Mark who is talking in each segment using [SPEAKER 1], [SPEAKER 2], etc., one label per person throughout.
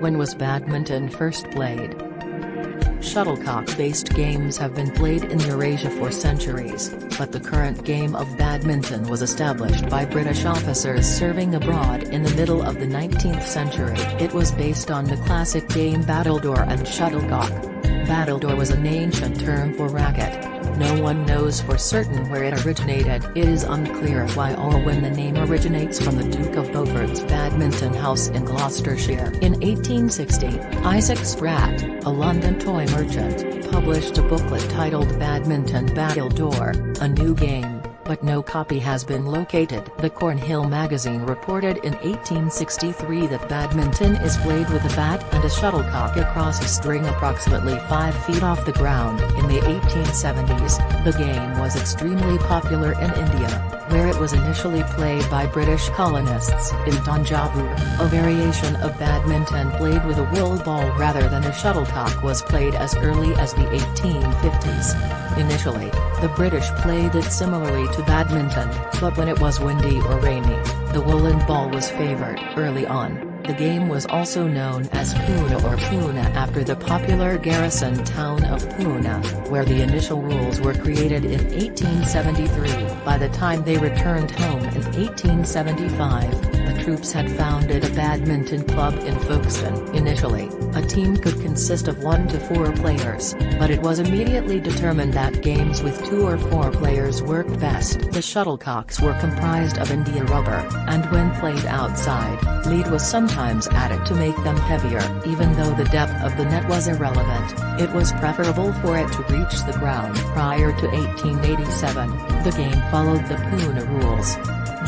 [SPEAKER 1] When was badminton first played? Shuttlecock-based games have been played in Eurasia for centuries, but the current game of badminton was established by British officers serving abroad in the middle of the 19th century. It was based on the classic game battledore and shuttlecock. Battledore was an ancient term for racket. No one knows for certain where it originated. It is unclear why or when the name originates from the Duke of Beaufort's Badminton House in Gloucestershire. In 1860, Isaac Spratt, a London toy merchant, published a booklet titled Badminton Battledore, a new game, but no copy has been located. The Cornhill magazine reported in 1863 that badminton is played with a bat and a shuttlecock across a string approximately 5 feet off the ground. In the 1870s, the game was extremely popular in India, where it was initially played by British colonists. In Tanjavur, a variation of badminton played with a wool ball rather than a shuttlecock was played as early as the 1850s. Initially, the British played it similarly to badminton, but when it was windy or rainy, the woolen ball was favored. Early on, the game was also known as Pune or Pune after the popular garrison town of Pune, where the initial rules were created in 1873. By the time they returned home in 1875, the troops had founded a badminton club in Folkestone. Initially, a team could consist of 1 to 4 players, but it was immediately determined that games with 2 or 4 players worked best. The shuttlecocks were comprised of India rubber, and when played outside, lead was sometimes added to make them heavier. Even though the depth of the net was irrelevant, it was preferable for it to reach the ground. Prior to 1887, the game followed the Pune rules.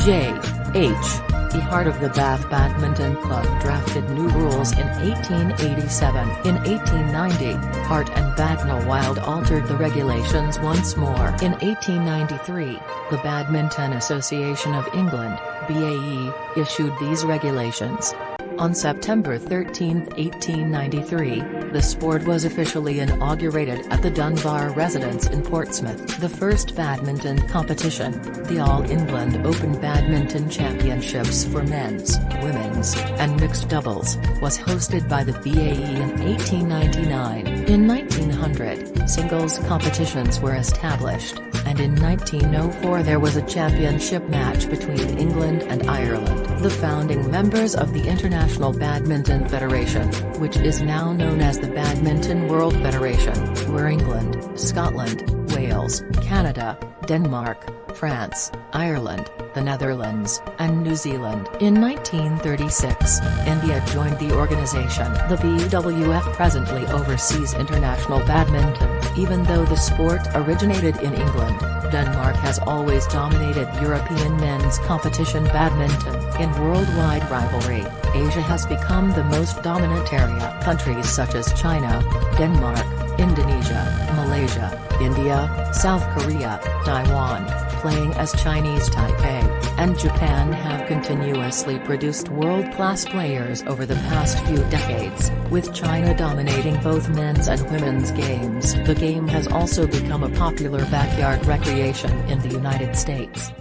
[SPEAKER 1] J.H. Hart of the Bath Badminton Club drafted new rules in 1887. In 1890, Hart and Bagnall Wild altered the regulations once more. In 1893, the Badminton Association of England, BAE, issued these regulations. On September 13, 1893, the sport was officially inaugurated at the Dunbar residence in Portsmouth. The first badminton competition, the All England Open Badminton Championships for men's, women's, and mixed doubles, was hosted by the BAE in 1899. In 1900, singles competitions were established, and in 1904 there was a championship match between England and Ireland. The founding members of the International Badminton Federation, which is now known as the Badminton World Federation, were England, Scotland, Wales, Canada, Denmark, France, Ireland, the Netherlands, and New Zealand. In 1936, India joined the organization. The BWF presently oversees international badminton. Even though the sport originated in England, Denmark has always dominated European men's competition badminton. In worldwide rivalry, Asia has become the most dominant area. Countries such as China, Denmark, Indonesia, Malaysia, India, South Korea, Taiwan, playing as Chinese Taipei, and Japan have continuously produced world-class players over the past few decades, with China dominating both men's and women's games. The game has also become a popular backyard recreation in the United States.